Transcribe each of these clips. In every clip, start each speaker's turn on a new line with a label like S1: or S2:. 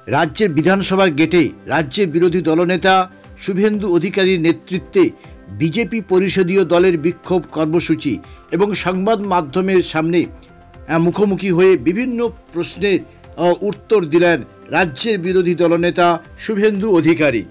S1: রাজ্যের বিধানসভার গেটে রাজ্যের বিরোধী দলনেতা শুভেন্দু অধিকারীর নেতৃত্বে বিজেপি পরিষদীয় দলের বিক্ষোভ কর্মসূচি এবং সংবাদ মাধ্যমের সামনে মুখোমুখি হয়ে বিভিন্ন প্রশ্নের উত্তর দিলেন রাজ্যের বিরোধী দলনেতা শুভেন্দু অধিকারী।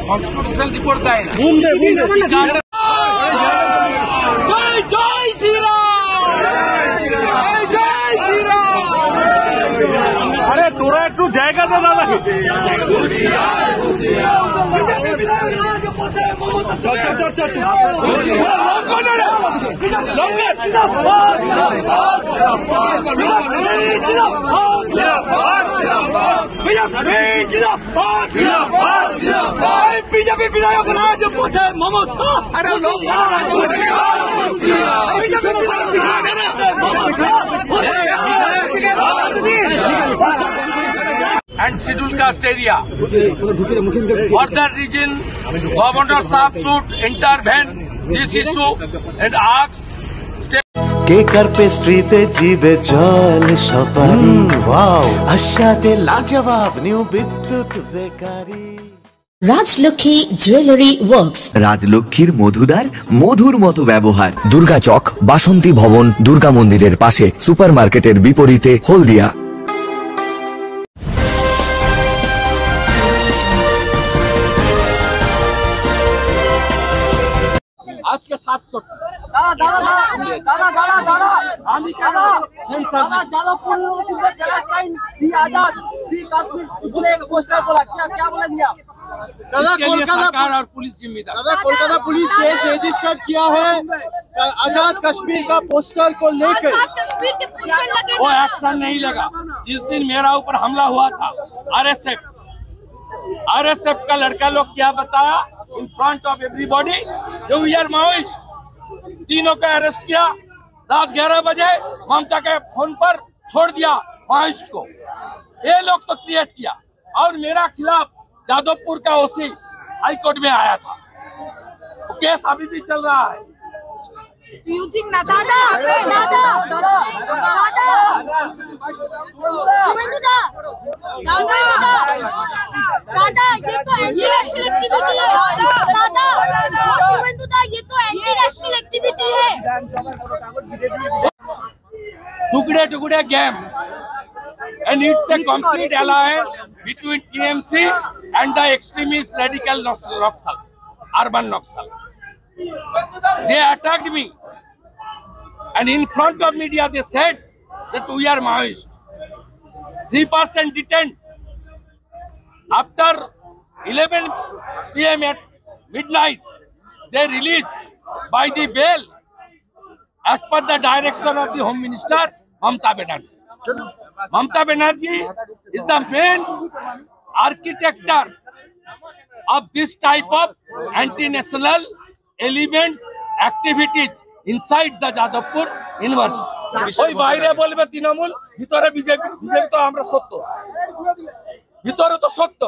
S2: कॉन्स्टिट्यूशनल रिपोर्ट का है जय जय श्री राम, जय श्री राम। अरे तोरा একটু জায়গা দে দাদা। বিজেপি বিধায়ক রাজপথে Mamata, and scheduled caste area. For that reason, Governor Saab should intervene this issue and ask
S3: কেকার পেস্ট্রিতে জিবে জল সপারি, ওয়াও আশাতে লাজবাব নিউ বিদ্যুৎ বেকারি।
S4: রাজলক্ষ্মী জুয়েলারি ওয়ার্কস,
S5: রাজলক্ষ্মীর মধুদার মধুর মতো ব্যবহার। দুর্গা চক, বাসন্তী ভবন, দুর্গা মন্দিরের পাশে, সুপার মার্কেটের বিপরীতে, হলদিয়া।
S2: আজকে 700
S6: जादवपुर पोस्टर बोला, क्या बोलेंगे आप?
S2: सरकार और पुलिस जिम्मेदार।
S6: कोलकाता पुलिस केस रजिस्टर किया है आजाद कश्मीर का पोस्टर को लेकर,
S2: वो एक्शन नहीं लगा। जिस दिन मेरा ऊपर हमला हुआ था, आरएसएफ का लड़का लोग क्या बताया इन फ्रंट ऑफ एवरीबॉडी, जो वी आर माओइस्ट। तीनों को अरेस्ट किया, रात 11 बजे ममता के फोन पर छोड़ दिया माओइस्ट को। ये लोग तो क्रिएट किया। और मेरा खिलाफ जादवपुर का ओसी हाई कोर्ट में आया था, तो केस अभी भी चल रहा है।
S7: So you think na dada Shivendu da ये तो एंटी नेशनल एक्टिविटी है दादा शिवेंदु दा, ये तो एंटी नेशनल एक्टिविटी है।
S2: टुकड़े टुकड़े game and it's a complete alliance between TMC and the extremist radical Naxal, urban Naxal. They attacked me, and in front of media they said that we are Maoist. 3% detained. After 11 PM at midnight, they released by the bail as per the direction of the Home Minister Mamata Banerjee. Mamata Banerjee is the main architect of this type of anti-national elements, activities inside the Jadavpur University. ওই বাইরে বলবে তৃণমূল, ভিতরে BJP. BJP তো আমরা সত্য, ভিতরে তো সত্য।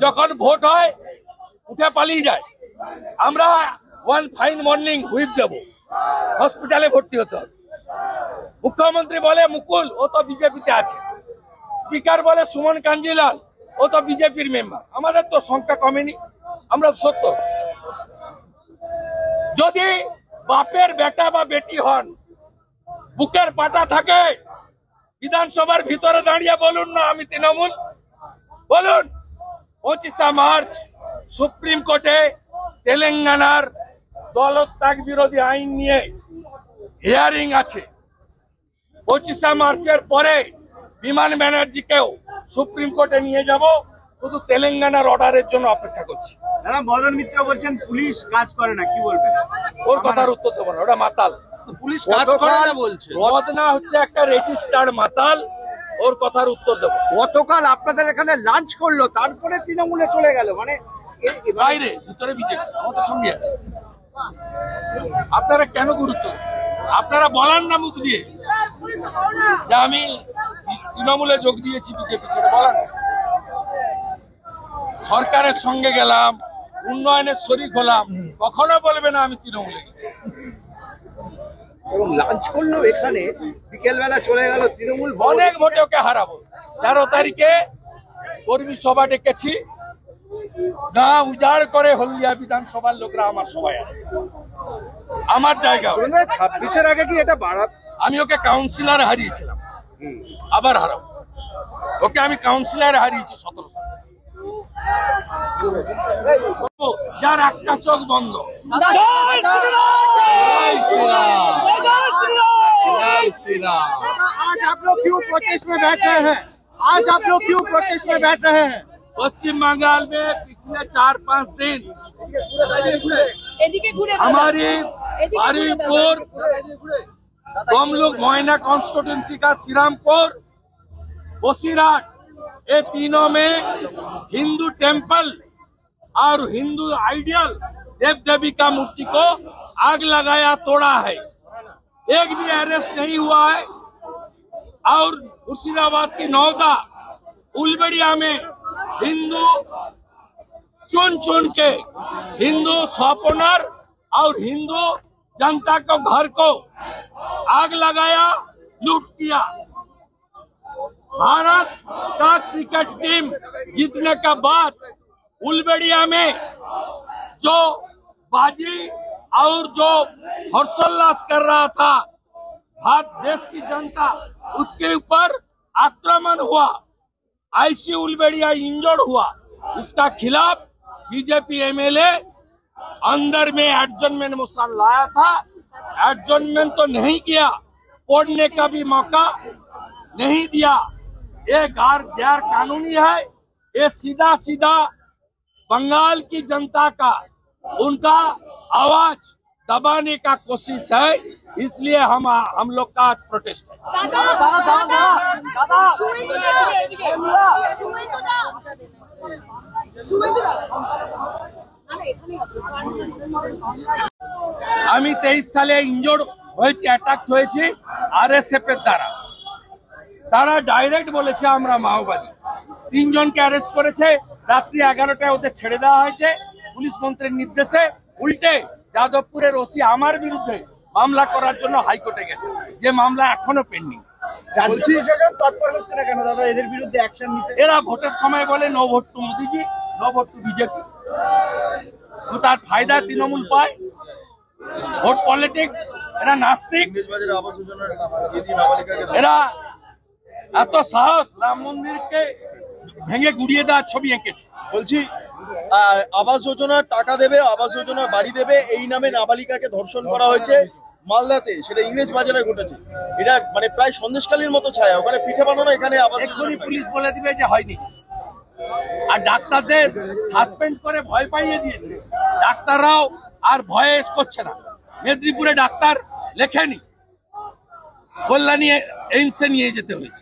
S2: যখন ভোট হয় উঠে পালিয়ে যায়। আমরা ওয়ান ফাইন মর্নিং হুইপ দেব, হসপিটালে ভর্তি হতে হবে। মুখ্যমন্ত্রী বলে মুকুল, ও তো বিজেপিতে আছে। স্পিকার বলে সুমন কাঞ্জিলাল, ও তো বিজেপির মেম্বার। আমাদের তো সংখ্যা কমেনি, আমরা সত্য। যদি বাপের বেটা বা বেটি হন, বুকের পাটা থাকে, বিধানসভার ভিতরে দাঁড়িয়ে বলুন না আমি তৃণমূল। বলুন 25 মার্চ সুপ্রিম কোর্টে তেলেঙ্গানার দলত্যাগ বিরোধী আইন নিয়ে হিয়ারিং আছে। 25 মার্চের পরে বিমান ব্যানার্জিকেও সুপ্রিম কোর্টে নিয়ে যাব, শুধু তেলেঙ্গানার অর্ডারের জন্য অপেক্ষা করছি।
S6: দাদা মদন মিত্র বলছেন পুলিশ কাজ করে না, কি বলবেন?
S2: ওর কথার উত্তর দেবো না, ওটা মাতাল।
S6: পুলিশ কাজ করে না বলছে।
S2: বদনা হচ্ছে একটা রেজিস্টার্ড মাতাল, ওর কথার উত্তর দেবো।
S6: গতকাল আপনাদের এখানে লাঞ্চ করলো, তারপরে তৃণমূলে চলে গেল, মানে
S2: বাইরে ভিতরে বিজেপি আমাদের সঙ্গে আছে। আপনারা কেন গুরুত্ব দেন? আপনারা বলান না মুখ দিয়ে যে আমি তৃণমূলে যোগ দিয়েছি, বিজেপি ছেড়ে বলান। সরকারের সঙ্গে গেলাম, উন্নয়নের শরিক হলাম, কখনো বলবে না আমি তৃণমূলে গেছি।
S6: এবং লাঞ্চ করলো এখানে, বিকেলবেলা চলে গেল তৃণমূল।
S2: অনেক ভোটে ওকে হারাবো। 13 তারিখে কর্মী সভা ডেকেছি, গা উজাড় করে হলদিয়া বিধানসভার লোকরা আমার সবাই আসবে, আমার জায়গা।
S6: 26-এর আগে কি এটা বাড়াবে?
S2: আমি ওকে কাউন্সিলর হারিয়েছিলাম, আবার হারাবো ওকে। আমি কাউন্সিলর হারিয়েছি 17 সালে, যার একটা চোখ বন্ধ।
S6: आज आप लोग क्यों प्रोटेस्ट में बैठ रहे हैं? आज आप लोग क्यों प्रोटेस्ट में बैठ रहे हैं?
S2: पश्चिम बंगाल में पिछले 4-5 दिन हमारी बारुईपुर, तमलुक, मोयना कॉन्स्टिट्यूंसी का श्रीरामपुर, बसीराट, ये तीनों में हिंदू टेम्पल और हिंदू आइडियल देव देवी का मूर्ति को आग लगाया, तोड़ा है। एक भी अरेस्ट नहीं हुआ है। और मुर्शिदाबाद की नौदा उलबड़िया में हिंदू चुन चुन के हिंदू शॉपओनर और हिंदू जनता को घर को आग लगाया, लूट किया। भारत का क्रिकेट टीम जीतने का बाद उलबड़िया में जो बाजी और जो हर्षोल्लास कर रहा था भारत देश की जनता, उसके ऊपर आक्रमण हुआ, आईसी उलबड़िया इंजर्ड हुआ। इसका खिलाफ बीजेपी एमएलए अंदर में एडजमेंट मोशन लाया था, एडजमेंट तो नहीं किया, पढ़ने का भी मौका नहीं दिया। ये गैर कानूनी है। ये सीधा सीधा बंगाल की जनता का, उनका आवाज दबाने का कोशिश है। इसलिए हम लोग का आज प्रोटेस्ट है। আমি 23 সালে ইনজোর্ড হয়েছি, অ্যাটাক হয়েছি আরএসএফ এর দ্বারা। তারা ডাইরেক্ট বলেছে আমরা মাওবাদী। 3 জনকে অ্যারেস্ট করেছে, রাত্রি 11টায় ওদের ছেড়ে দেওয়া হয়েছে পুলিশ মন্ত্রীর নির্দেশে। উল্টে যাদবপুরের ওসি আমার বিরুদ্ধে মামলা করার জন্য হাইকোর্টে গেছে, যে মামলা এখনো পেন্ডিং।
S6: এদের বিরুদ্ধে অ্যাকশন নিতে
S2: এরা ভোটের সময় বলে নো ভোট টু মোদিজি, নো ভোট টু বিজেপি। তার ফায়দা তৃণমূল পায়, ভোট পলিটিক্স। এরা নাস্তিক, এরা এত সাহস রাম মন্দিরকে ভেঙে গুড়িয়ে দেওয়ার ছবি এঁকেছে।
S8: বলছি আবাস যোজনার টাকা দেবে, আবাস যোজনার বাড়ি দেবে, এই নামে নাবালিকাকে ধর্ষণ করা হয়েছে মালদাতে, সেটা ইংরেজ বাজারে ঘটেছে। এটা মানে প্রায় সন্দেশকালীর মতো ছায়া, ওখানে পিঠে বানানো, এখানে আবাস
S2: এক্ষুনি পুলিশ বলে দিবে যে হয়নি। আর ডাক্তারদের সাসপেন্ড করে ভয় পাইয়ে দিয়েছে, ডাক্তাররাও আর ভয়ে করছে না। মেদিনীপুরে ডাক্তার লেখেনি, কল্যাণী এইমসে নিয়ে যেতে হয়েছে।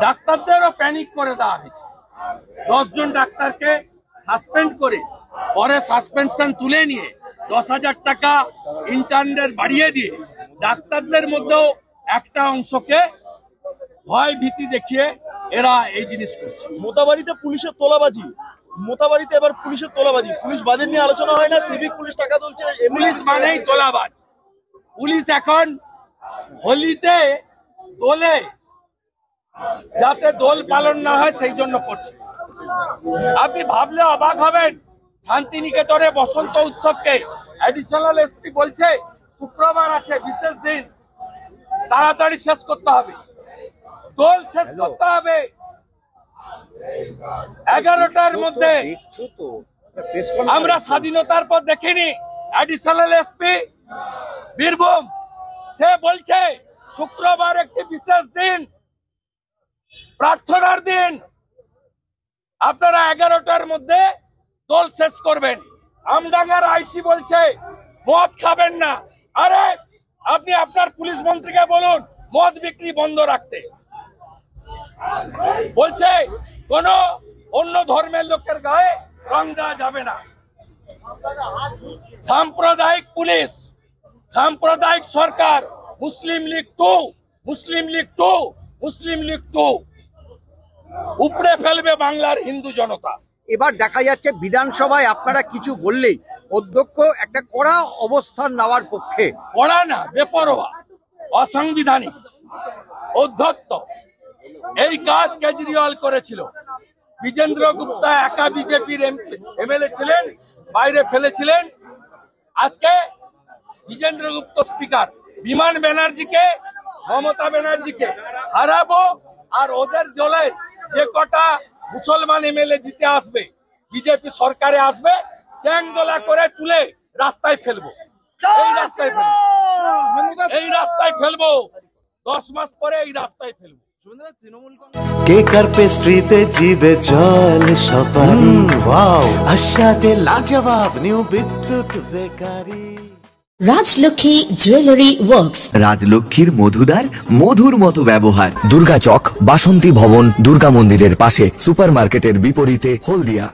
S2: ডাক্তারদেরও প্যানিক করে দেওয়া হয়েছে। 10 জন ডাক্তারকে সাসপেন্ড করে পরে সাসপেনশন তুলে নিয়ে 10,000 টাকা ইন্টার্নদের বাড়িয়ে দিয়ে ডাক্তারদের মধ্যেও একটা অংশকে ভয় ভীতি দেখিয়ে এরা এই জিনিস করছে।
S8: মোতাবাড়িতে পুলিশের তোলাবাজি, মোতাবাড়িতে এবার পুলিশের তোলাবাজি, পুলিশ বাজেট নিয়ে আলোচনা হয় না, সিভিক পুলিশ টাকা তুলছে।
S2: পুলিশ মানেই তোলাবাজ। পুলিশ এখন হোলিতে দোলে, যাতে দোল পালন না হয় সেই জন্য করছে। আপনি ভাবলে অবাক হবেন, শান্তিনিকেতনে বসন্ত উৎসবকে অ্যাডিশনাল এসপি বলছে শুক্রবার আছে বিশেষ দিন, তাড়াতাড়ি শেষ করতে হবে, দোল শেষ করতে হবে 11টার মধ্যে। আমরা স্বাধীনতার পর দেখিনি অ্যাডিশনাল এসপি বীরভূম, সে বলছে শুক্রবার একটি বিশেষ দিন, প্রার্থনার দিন, আপনারা 11টার মধ্যে দোল শেষ করবেন। আমডাঙ্গার আইসি বলছে মদ খাবেন না। আরে আপনি আপনার পুলিশ মন্ত্রীকে বলুন মদ বিক্রি বন্ধ রাখতে। বলছে কোন অন্য ধর্মের লোকের গায়ে রং দেওয়া যাবে না। সাম্প্রদায়িক পুলিশ, সাম্প্রদায়িক সরকার, মুসলিম লীগ 2, মুসলিম লীগ 2, মুসলিম লীগ 2 উপড়ে ফেলবে বাংলার হিন্দু জনতা।
S9: এবার দেখা যাচ্ছে বিধানসভায় আপনারা কিছু বললেই অধ্যক্ষ একটা কড়া অবস্থান নেওয়ার পক্ষে।
S2: কড়া না, বেপরোয়া, অসাংবিধানিক, অধ্যত্ত। এই কাজ কেজরিওয়াল করেছিল। বিজেন্দ্র গুপ্তা একা বিজেপির এমএলএ ছিলেন, বাইরে ফেলেছিলেন। আজকে বিজেন্দ্র গুপ্ত স্পিকার, বিমান ব্যানার্জিকে, মমতা ব্যানার্জিকে হারাবো, আর ওদের দলে যে কটা মুসলমান এমএলএ জিতে আসবে, বিজেপি সরকারে আসবে, চ্যাংদোলা করে তুলে রাস্তায় ফেলবো। এই রাস্তায় ফেলবো, এই রাস্তায় ফেলবো, 10 মাস পরে এই রাস্তায় ফেলবো।
S3: কেকার পেস্ট্রিতে জিবে জল সপারি ওয়াও আশাতে লাজবাব নিউ বিদ্যুৎ বেকারি।
S4: রাজলক্ষ্মী জুয়েলারি ওয়ার্কস,
S5: রাজলক্ষ্মীর মধুদার মধুর মতো ব্যবহার। দুর্গা চক, বাসন্তী ভবন, দুর্গা মন্দিরের পাশে, সুপারমার্কেটের বিপরীতে, হলদিয়া।